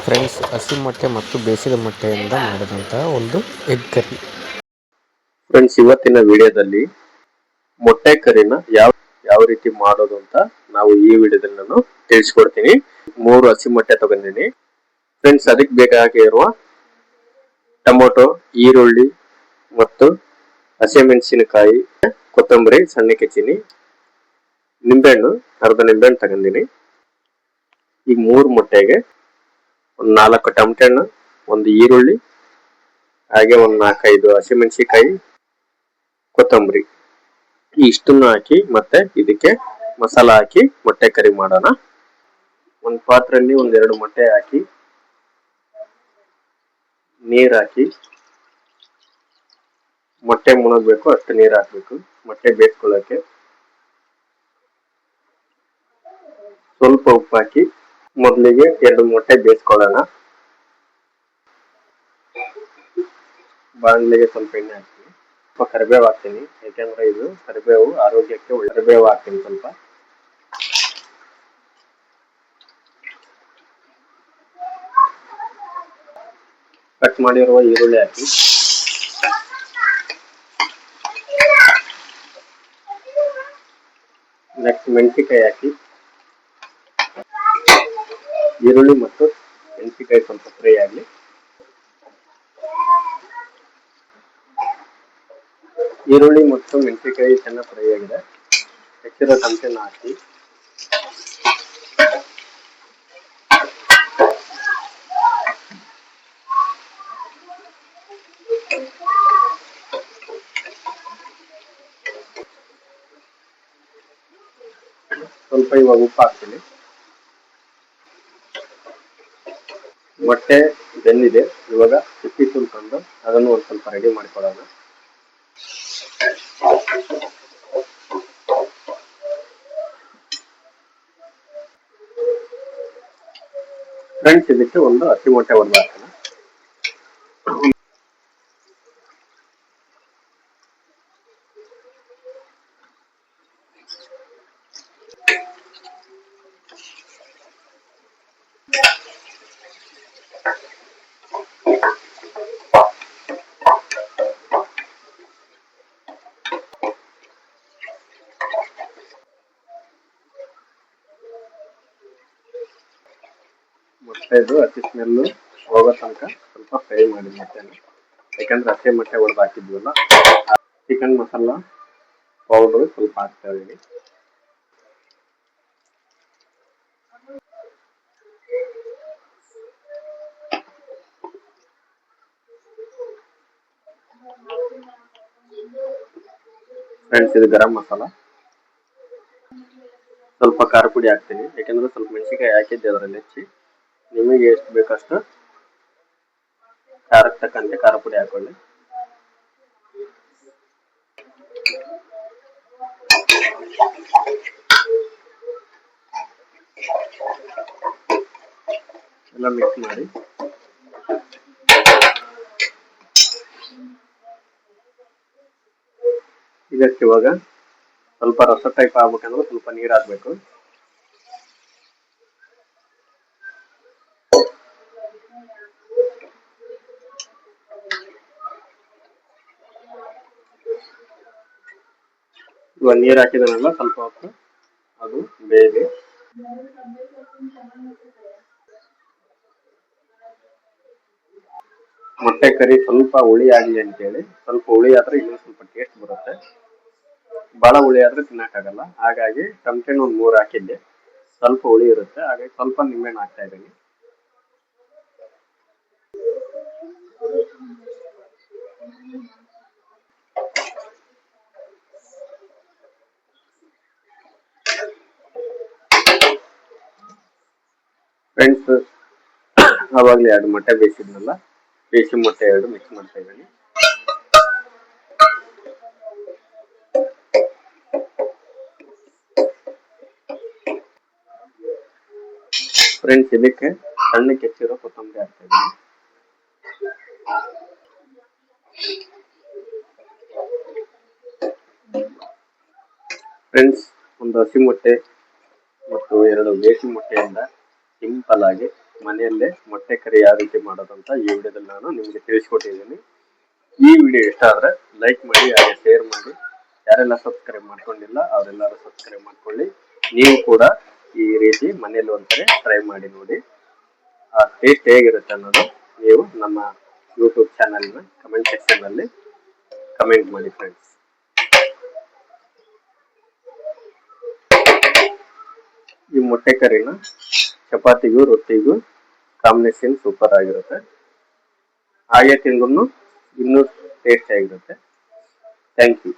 Friends, ಹಸಿ ಮೊಟ್ಟೆ ಮತ್ತು ಬೇಯಿಸಿದ ಮೊಟ್ಟೆಯಿಂದ ಮಾಡಿದಂತಹ ಒಂದು ಎಗ್ ಕರಿ. ಫ್ರೆಂಡ್ಸ್, ಇವತ್ತಿನ ವಿಡಿಯೋದಲ್ಲಿ ಮೊಟ್ಟೆ ಕರಿನ ಯಾವ ರೀತಿ ಮಾಡೋದು ಅಂತ ನಾವು ಈ ವಿಡಿಯೋದಲ್ಲಿ ನಾನು ತಿಳಿಸ್ಕೊಡ್ತೀನಿ. 3 ಹಸಿ ಮೊಟ್ಟೆ ತಗೊಂಡಿನಿ ಫ್ರೆಂಡ್ಸ್. ಅದಕ್ಕೆ ಬೇಕಾಗಿರುವ ಟೊಮೊಟೊ, ಈರುಳ್ಳಿ ಮತ್ತು ಹಸಿಮೆಣಸಿನಕಾಯಿ, ಕೊತ್ತಂಬರಿ ಸಣ್ಣಕ್ಕೆ ಹೆಚ್ಚಿನಿ, ನಿಂಬೆಹಣ್ಣು ಅರ್ಧ ನಿಂಬೆಹಣ್ಣು ತಗೊಂಡಿನಿ. ಈ 3 ಮೊಟ್ಟೆಗೆ ಒಂದು 4 ಟೊಮೊಟೊ ಹಣ್ಣು, ಒಂದು ಈರುಳ್ಳಿ, ಹಾಗೆ ಒಂದು 4-5 ಹಸಿಮೆಣಸಿನಕಾಯಿ, ಕೊತ್ತಂಬರಿ, ಇಷ್ಟನ್ನು ಹಾಕಿ ಮತ್ತೆ ಇದಕ್ಕೆ ಮಸಾಲ ಹಾಕಿ ಮೊಟ್ಟೆ ಕರಿ ಮಾಡೋಣ. ಒಂದು ಪಾತ್ರೆಯಲ್ಲಿ 1-2 ಮೊಟ್ಟೆ ಹಾಕಿ ನೀರ್ ಹಾಕಿ, ಮೊಟ್ಟೆ ಮುಣಗಬೇಕು ಅಷ್ಟು ನೀರು ಹಾಕ್ಬೇಕು. ಮೊಟ್ಟೆ ಬೇಯಿಸ್ಕೊಳ್ಳೋಕೆ ಸ್ವಲ್ಪ ಉಪ್ಪು ಹಾಕಿ ಮೊದಲಿಗೆ 2 ಮೊಟ್ಟೆ ಬೇಯಿಸ್ಕೊಳ್ಳೋಣ. ಬಾಣಲೆಗೆ ಸ್ವಲ್ಪ ಎಣ್ಣೆ ಹಾಕ್ತೀನಿ, ಸ್ವಲ್ಪ ಕರಿಬೇವು ಹಾಕ್ತೀನಿ, ಯಾಕೆಂದ್ರೆ ಇದು ಕರಿಬೇವು ಆರೋಗ್ಯಕ್ಕೆ ಒಳ್ಳೆ. ಕರಿಬೇವು ಹಾಕ್ತೀನಿ ಸ್ವಲ್ಪ. ಕಟ್ ಮಾಡಿರುವ ಈರುಳ್ಳಿ ಹಾಕಿ, ನೆಕ್ಸ್ಟ್ ಮೆಣಸಿನಕಾಯಿ ಹಾಕಿ. ಈರುಳ್ಳಿ ಮತ್ತು ಮೆಣಸಿನಕಾಯಿ ಸ್ವಲ್ಪ ಫ್ರೈ ಆಗಲಿ. ಈರುಳ್ಳಿ ಮತ್ತು ಮೆಣಸಿನಕಾಯಿ ಚೆನ್ನಾಗಿ ಫ್ರೈ ಆಗಿದೆ. ಹೆಚ್ಚಿರೋ ಟೊಮೆಟೊನ ಹಾಕಿ, ಸ್ವಲ್ಪ ಇವಾಗ ಉಪ್ಪು ಹಾಕ್ತೀನಿ. ಮೊಟ್ಟೆ ಬೆಂದಿದೆ, ಇವಾಗ ಸಿಪ್ಪಿ ತುಳ್ಕೊಂಡು ಅದನ್ನು ಒಂದು ಸ್ವಲ್ಪ ರೆಡಿ ಮಾಡ್ಕೊಳ್ಳೋಣ. ಫ್ರೆಂಡ್ಸ್, ಇದಕ್ಕೆ ಒಂದು ಹಸಿ ಮೊಟ್ಟೆ ಹೊಡೆದು ಹಾಕೋಣ. ಮೊಟ್ಟೆದು ಹಸಿ ಸ್ಮೆಲ್ಲು ಹೋಗೋ ತನಕ ಸ್ವಲ್ಪ ಫ್ರೈ ಮಾಡಿ ಮೊಟ್ಟೆನ, ಯಾಕಂದ್ರೆ ಹಸಿ ಮೊಟ್ಟೆ ಹೊಡೆದು ಹಾಕಿದ್ವಲ್ಲ. ಚಿಕನ್ ಮಸಾಲ ಪೌಡರ್ ಸ್ವಲ್ಪ ಹಾಕ್ತಾ ಇದೀನಿ. ಫ್ರೆಂಡ್ಸ್, ಇದು ಗರಂ ಮಸಾಲ. ಸ್ವಲ್ಪ ಖಾರ ಪುಡಿ ಹಾಕ್ತೀನಿ, ಯಾಕಂದ್ರೆ ಸ್ವಲ್ಪ ಮೆಣಸಿನಕಾಯಿ ಹಾಕಿದ್ದೆ ಅದರಲ್ಲಿ ಹೆಚ್ಚಿ. ನಿಮಗೆ ಎಷ್ಟು ಬೇಕಷ್ಟು ಖಾರಕ್ಕೆ ತಕ್ಕಂತೆ ಖಾರ ಪುಡಿ ಹಾಕೊಳ್ಳಿ. ಎಲ್ಲ ಮಿಕ್ಸ್ ಮಾಡಿ ಇದಕ್ಕೆ ಇವಾಗ ಸ್ವಲ್ಪ ರಸ ಟೈಪ್ ಆಗ್ಬೇಕಂದ್ರೆ ಸ್ವಲ್ಪ ನೀರು ಹಾಕ್ಬೇಕು. ಇವಾಗ ನೀರು ಹಾಕಿದನಲ್ಲ, ಸ್ವಲ್ಪ ಹೊತ್ತು ಅದು ಬೇಯಿದೆ. ಮೊಟ್ಟೆ ಕರಿ ಸ್ವಲ್ಪ ಹುಳಿ ಆಗಲಿ ಅಂತೇಳಿ, ಸ್ವಲ್ಪ ಹುಳಿ ಆದ್ರೆ ಇನ್ನೂ ಸ್ವಲ್ಪ ಟೇಸ್ಟ್ ಬರುತ್ತೆ. ಬಹಳ ಹುಳಿ ಆದ್ರೆ ತಿನ್ನಕ್ಕಾಗಲ್ಲ. ಹಾಗಾಗಿ ಟೊಮೆಟೊ ಒಂದು 3 ಹಾಕಿದ್ದೆ, ಸ್ವಲ್ಪ ಹುಳಿ ಇರುತ್ತೆ. ಹಾಗಾಗಿ ಸ್ವಲ್ಪ ನಿಂಬೆಹಣ್ಣು ಹಾಕ್ತಾ ಇದ್ದೀನಿ. ಫ್ರೆಂಡ್ಸ್, ಆವಾಗಲೇ 2 ಮೊಟ್ಟೆ ಬೇಯಿಸಿದ್ನಲ್ಲ, ಬೇಯಿಸಿ ಮೊಟ್ಟೆ 2 ಮಿಕ್ಸ್ ಮಾಡ್ತಾ ಇದ್ದೀನಿ. ಫ್ರೆಂಡ್ಸ್, ಇದಕ್ಕೆ ಸಣ್ಣಕ್ಕೆ ಹೆಚ್ಚಿರೋ ಕೊತ್ತಂಬರಿ ಹಾಕ್ತಾ ಇದ್ದೀನಿ. ಫ್ರೆಂಡ್ಸ್, ಒಂದು ಹಸಿ ಮೊಟ್ಟೆ ಮತ್ತು 2 ಬೇಯಿಸಿ ಮೊಟ್ಟೆಯಿಂದ ಸಿಂಪಲ್ ಆಗಿ ಮನೆಯಲ್ಲೇ ಮೊಟ್ಟೆ ಕರಿ ಯಾವ ರೀತಿ ಮಾಡೋದಂತ ಈ ವಿಡಿಯೋದಲ್ಲಿ ನಾನು ನಿಮಗೆ ತಿಳಿಸ್ಕೊಟ್ಟಿದ್ದೀನಿ. ಈ ವಿಡಿಯೋ ಇಷ್ಟ ಆದ್ರೆ ಲೈಕ್ ಮಾಡಿ, ಹಾಗೆ ಶೇರ್ ಮಾಡಿ. ಯಾರೆಲ್ಲ ಸಬ್ಸ್ಕ್ರೈಬ್ ಮಾಡ್ಕೊಂಡಿಲ್ಲ ಅವರೆಲ್ಲರೂ ಸಬ್ಸ್ಕ್ರೈಬ್ ಮಾಡ್ಕೊಳ್ಳಿ. ನೀವು ಕೂಡ ಈ ರೀತಿ ಮನೆಯಲ್ಲಿ ಒಂದ್ಸರಿ ಟ್ರೈ ಮಾಡಿ ನೋಡಿ. ಆ ಟೇಸ್ಟ್ ಹೇಗಿರುತ್ತೆ ಅನ್ನೋದು ನೀವು ನಮ್ಮ ಯೂಟ್ಯೂಬ್ ಚಾನಲ್ನ ಕಮೆಂಟ್ ಸೆಕ್ಷನ್ ನಲ್ಲಿ ಕಮೆಂಟ್ ಮಾಡಿ ಫ್ರೆಂಡ್ಸ್. ಈ ಮೊಟ್ಟೆ ಕರಿನ ಚಪಾತಿಗೂ ರೊಟ್ಟಿಗೂ ಕಾಂಬಿನೇಷನ್ ಸೂಪರ್ ಆಗಿರುತ್ತೆ. ಹಾಗೆ ತಿಂದ್ರು ಇನ್ನೂ ಟೇಸ್ಟ್ ಆಗಿರುತ್ತೆ. Thank you.